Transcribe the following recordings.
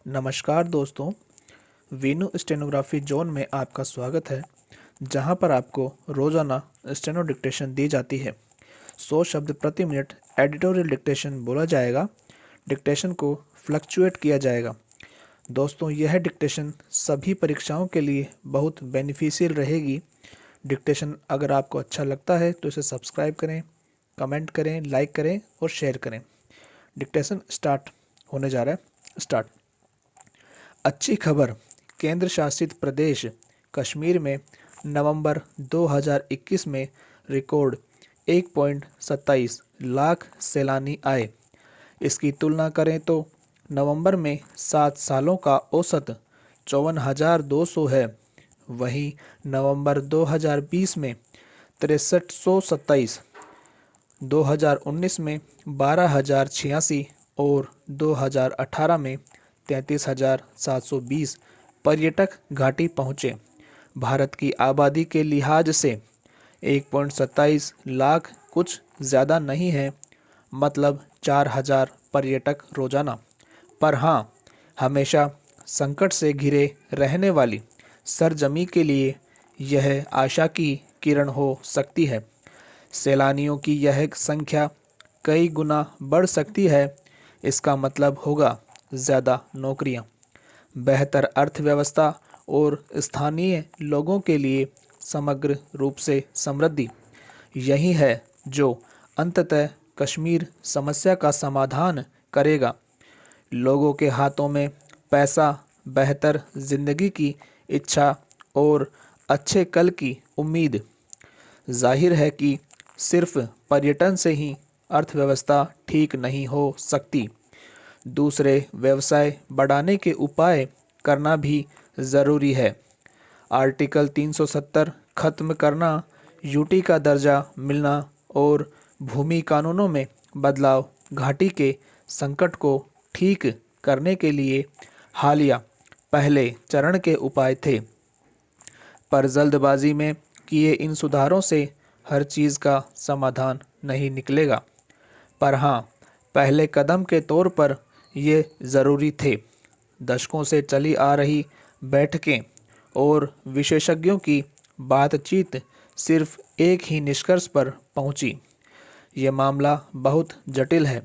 नमस्कार दोस्तों, Veenu stenography zone में आपका स्वागत है, जहां पर आपको रोज़ाना स्टेनो डिक्टेशन दी जाती है। 100 शब्द प्रति मिनट एडिटोरियल डिक्टेशन बोला जाएगा। डिक्टेशन को फ्लक्चुएट किया जाएगा। दोस्तों, यह डिक्टेशन सभी परीक्षाओं के लिए बहुत बेनिफिशियल रहेगी। डिक्टेशन अगर आपको अच्छा लगता है तो इसे सब्सक्राइब करें, कमेंट करें, लाइक करें और शेयर करें। डिक्टेशन स्टार्ट होने जा रहा है। स्टार्ट। अच्छी खबर। केंद्र शासित प्रदेश कश्मीर में नवंबर 2021 में रिकॉर्ड 1.27 लाख सैलानी आए। इसकी तुलना करें तो नवंबर में 7 सालों का औसत 54,200 है। वहीं नवंबर 2020 में 6327, 2019 में 12,086 और 2018 में 33,720 पर्यटक घाटी पहुँचे। भारत की आबादी के लिहाज से 1.27 लाख कुछ ज़्यादा नहीं है, मतलब 4,000 पर्यटक रोजाना। पर हाँ, हमेशा संकट से घिरे रहने वाली सरजमी के लिए यह आशा की किरण हो सकती है। सैलानियों की यह संख्या कई गुना बढ़ सकती है। इसका मतलब होगा ज़्यादा नौकरियां, बेहतर अर्थव्यवस्था और स्थानीय लोगों के लिए समग्र रूप से समृद्धि। यही है जो अंततः कश्मीर समस्या का समाधान करेगा। लोगों के हाथों में पैसा, बेहतर जिंदगी की इच्छा और अच्छे कल की उम्मीद। जाहिर है कि सिर्फ पर्यटन से ही अर्थव्यवस्था ठीक नहीं हो सकती। दूसरे व्यवसाय बढ़ाने के उपाय करना भी ज़रूरी है। आर्टिकल 370 खत्म करना, यूटी का दर्जा मिलना और भूमि कानूनों में बदलाव घाटी के संकट को ठीक करने के लिए हालिया पहले चरण के उपाय थे। पर जल्दबाजी में किए इन सुधारों से हर चीज़ का समाधान नहीं निकलेगा। पर हाँ, पहले कदम के तौर पर ये ज़रूरी थे। दशकों से चली आ रही बैठकें और विशेषज्ञों की बातचीत सिर्फ एक ही निष्कर्ष पर पहुंची। ये मामला बहुत जटिल है।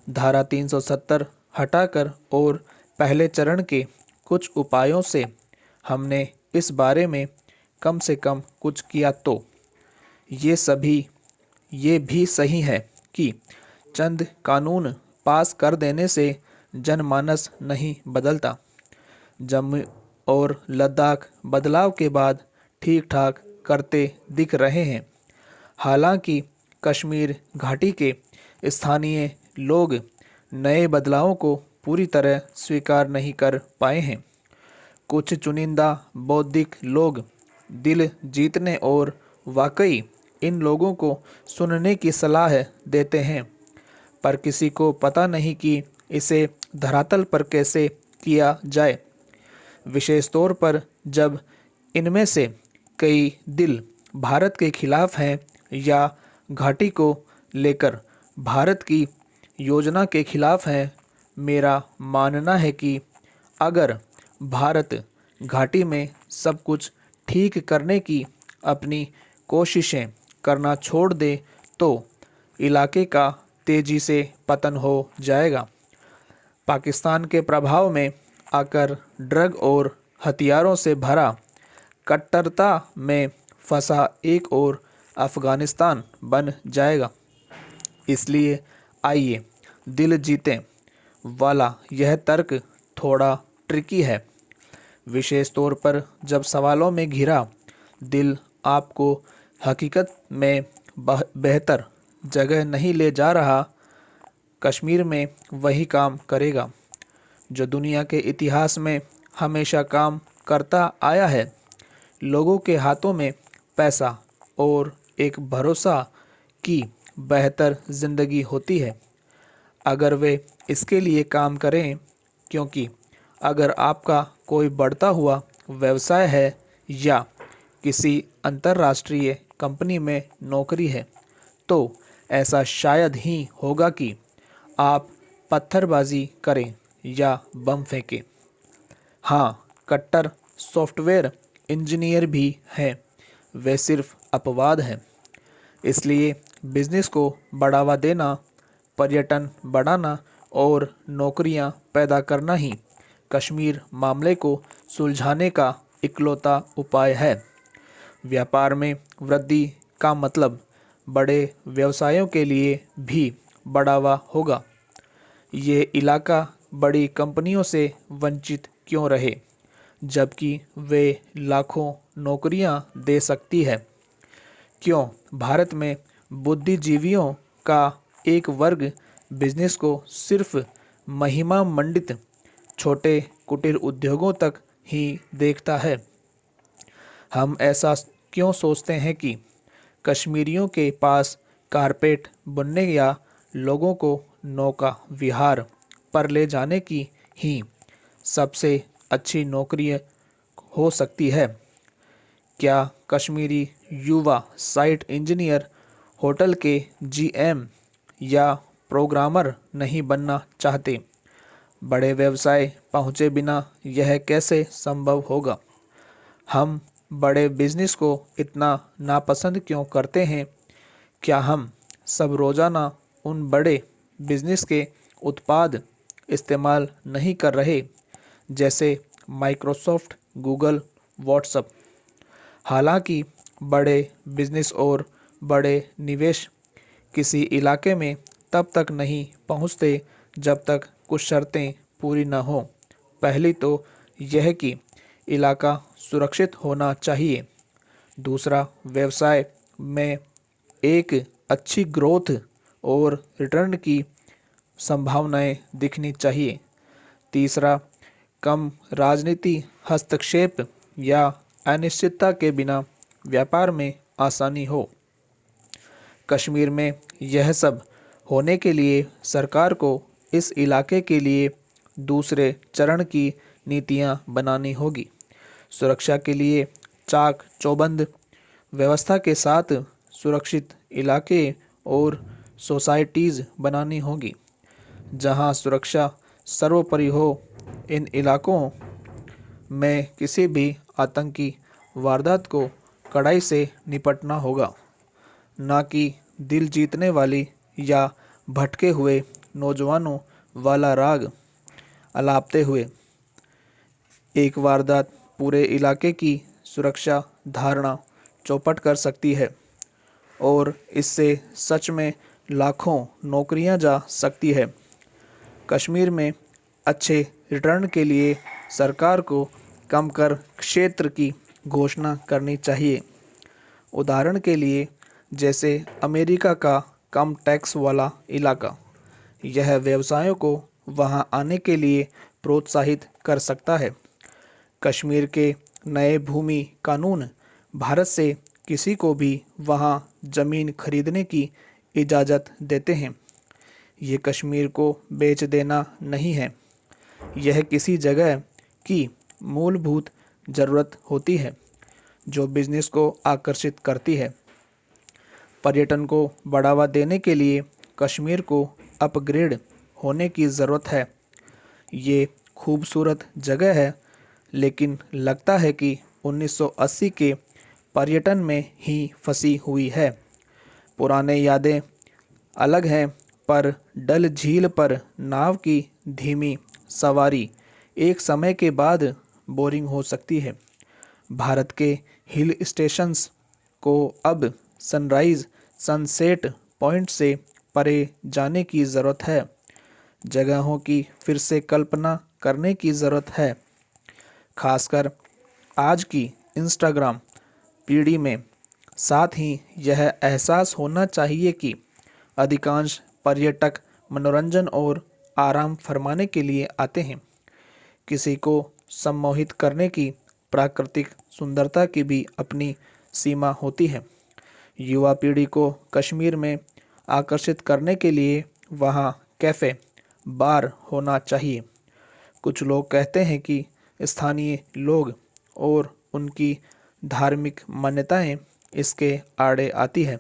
धारा 370 हटाकर और पहले चरण के कुछ उपायों से हमने इस बारे में कम से कम कुछ किया तो ये भी सही है कि चंद कानून पास कर देने से जनमानस नहीं बदलता। जम्मू और लद्दाख बदलाव के बाद ठीक ठाक करते दिख रहे हैं। हालांकि कश्मीर घाटी के स्थानीय लोग नए बदलावों को पूरी तरह स्वीकार नहीं कर पाए हैं। कुछ चुनिंदा बौद्धिक लोग दिल जीतने और वाकई इन लोगों को सुनने की सलाह देते हैं, पर किसी को पता नहीं कि इसे धरातल पर कैसे किया जाए। विशेष तौर पर जब इनमें से कई दिल भारत के खिलाफ हैं या घाटी को लेकर भारत की योजना के खिलाफ हैं। मेरा मानना है कि अगर भारत घाटी में सब कुछ ठीक करने की अपनी कोशिशें करना छोड़ दे तो इलाके का तेजी से पतन हो जाएगा। पाकिस्तान के प्रभाव में आकर ड्रग और हथियारों से भरा कट्टरता में फंसा एक और अफ़गानिस्तान बन जाएगा। इसलिए आइए, दिल जीतें वाला यह तर्क थोड़ा ट्रिकी है, विशेष तौर पर जब सवालों में घिरा दिल आपको हकीकत में बेहतर जगह नहीं ले जा रहा। कश्मीर में वही काम करेगा जो दुनिया के इतिहास में हमेशा काम करता आया है। लोगों के हाथों में पैसा और एक भरोसा की बेहतर ज़िंदगी होती है अगर वे इसके लिए काम करें। क्योंकि अगर आपका कोई बढ़ता हुआ व्यवसाय है या किसी अंतर्राष्ट्रीय कंपनी में नौकरी है, तो ऐसा शायद ही होगा कि आप पत्थरबाजी करें या बम फेंके। हाँ, कट्टर सॉफ्टवेयर इंजीनियर भी हैं, वे सिर्फ अपवाद हैं। इसलिए बिजनेस को बढ़ावा देना, पर्यटन बढ़ाना और नौकरियां पैदा करना ही कश्मीर मामले को सुलझाने का इकलौता उपाय है। व्यापार में वृद्धि का मतलब बड़े व्यवसायों के लिए भी बढ़ावा होगा। ये इलाका बड़ी कंपनियों से वंचित क्यों रहे, जबकि वे लाखों नौकरियां दे सकती है? क्यों भारत में बुद्धिजीवियों का एक वर्ग बिजनेस को सिर्फ महिमा मंडित छोटे कुटीर उद्योगों तक ही देखता है? हम ऐसा क्यों सोचते हैं कि कश्मीरियों के पास कारपेट बुनने या लोगों को नौका विहार पर ले जाने की ही सबसे अच्छी नौकरी हो सकती है? क्या कश्मीरी युवा साइट इंजीनियर, होटल के जीएम या प्रोग्रामर नहीं बनना चाहते? बड़े व्यवसाय पहुँचे बिना यह कैसे संभव होगा? हम बड़े बिजनेस को इतना नापसंद क्यों करते हैं? क्या हम सब रोज़ाना उन बड़े बिजनेस के उत्पाद इस्तेमाल नहीं कर रहे, जैसे माइक्रोसॉफ्ट, गूगल, व्हाट्सएप? हालांकि बड़े बिजनेस और बड़े निवेश किसी इलाके में तब तक नहीं पहुंचते जब तक कुछ शर्तें पूरी न हों। पहली तो यह कि इलाका सुरक्षित होना चाहिए। दूसरा, व्यवसाय में एक अच्छी ग्रोथ और रिटर्न की संभावनाएं दिखनी चाहिए। तीसरा, कम राजनीति हस्तक्षेप या अनिश्चितता के बिना व्यापार में आसानी हो। कश्मीर में यह सब होने के लिए सरकार को इस इलाके के लिए दूसरे चरण की नीतियां बनानी होगी। सुरक्षा के लिए चाक चौबंद व्यवस्था के साथ सुरक्षित इलाके और सोसाइटीज़ बनानी होगी जहां सुरक्षा सर्वोपरि हो। इन इलाकों में किसी भी आतंकी वारदात को कड़ाई से निपटना होगा, ना कि दिल जीतने वाली या भटके हुए नौजवानों वाला राग अलापते हुए। एक वारदात पूरे इलाके की सुरक्षा धारणा चौपट कर सकती है और इससे सच में लाखों नौकरियां जा सकती है। कश्मीर में अच्छे रिटर्न के लिए सरकार को कम कर क्षेत्र की घोषणा करनी चाहिए। उदाहरण के लिए, जैसे अमेरिका का कम टैक्स वाला इलाका। यह व्यवसायों को वहां आने के लिए प्रोत्साहित कर सकता है। कश्मीर के नए भूमि कानून भारत से किसी को भी वहां जमीन खरीदने की इजाज़त देते हैं। ये कश्मीर को बेच देना नहीं है, यह किसी जगह की मूलभूत ज़रूरत होती है जो बिजनेस को आकर्षित करती है। पर्यटन को बढ़ावा देने के लिए कश्मीर को अपग्रेड होने की ज़रूरत है। ये खूबसूरत जगह है, लेकिन लगता है कि 1980 के पर्यटन में ही फंसी हुई है। पुराने यादें अलग हैं, पर डल झील पर नाव की धीमी सवारी एक समय के बाद बोरिंग हो सकती है। भारत के हिल स्टेशंस को अब सनराइज़ सनसेट पॉइंट से परे जाने की ज़रूरत है। जगहों की फिर से कल्पना करने की ज़रूरत है, खासकर आज की इंस्टाग्राम पीढ़ी में। साथ ही यह एहसास होना चाहिए कि अधिकांश पर्यटक मनोरंजन और आराम फरमाने के लिए आते हैं। किसी को सम्मोहित करने की प्राकृतिक सुंदरता की भी अपनी सीमा होती है। युवा पीढ़ी को कश्मीर में आकर्षित करने के लिए वहाँ कैफ़े, बार होना चाहिए। कुछ लोग कहते हैं कि स्थानीय लोग और उनकी धार्मिक मान्यताएं इसके आड़े आती है।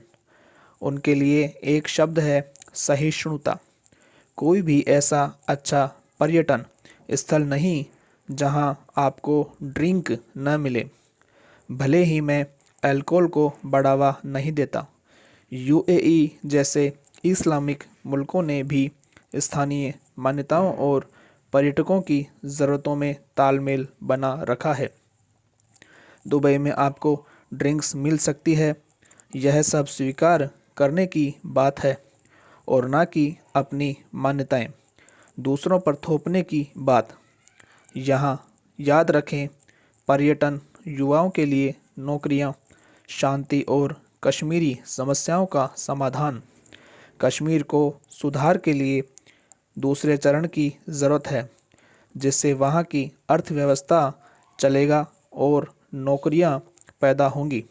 उनके लिए एक शब्द है सहिष्णुता। कोई भी ऐसा अच्छा पर्यटन स्थल नहीं जहां आपको ड्रिंक न मिले। भले ही मैं अल्कोहल को बढ़ावा नहीं देता, यूएई जैसे इस्लामिक मुल्कों ने भी स्थानीय मान्यताओं और पर्यटकों की ज़रूरतों में तालमेल बना रखा है। दुबई में आपको ड्रिंक्स मिल सकती है, यह सब स्वीकार करने की बात है और ना कि अपनी मान्यताएं दूसरों पर थोपने की बात। यहाँ याद रखें, पर्यटन युवाओं के लिए नौकरियाँ, शांति और कश्मीरी समस्याओं का समाधान। कश्मीर को सुधार के लिए दूसरे चरण की ज़रूरत है, जिससे वहाँ की अर्थव्यवस्था चलेगा और नौकरियाँ पैदा होंगी।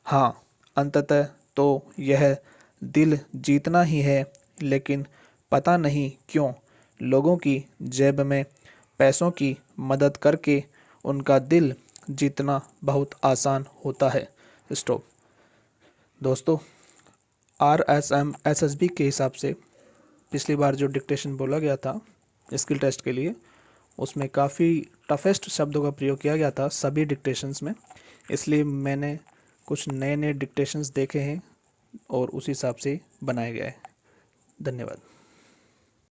हाँ, अंततः तो यह दिल जीतना ही है, लेकिन पता नहीं क्यों लोगों की जेब में पैसों की मदद करके उनका दिल जीतना बहुत आसान होता है। स्टॉप। दोस्तों, RSM SSB के हिसाब से पिछली बार जो डिक्टेशन बोला गया था स्किल टेस्ट के लिए, उसमें काफ़ी टफेस्ट शब्दों का प्रयोग किया गया था सभी डिक्टेशंस में। इसलिए मैंने कुछ नए नए डिक्टेशंस देखे हैं और उस हिसाब से बनाए गए हैं। धन्यवाद।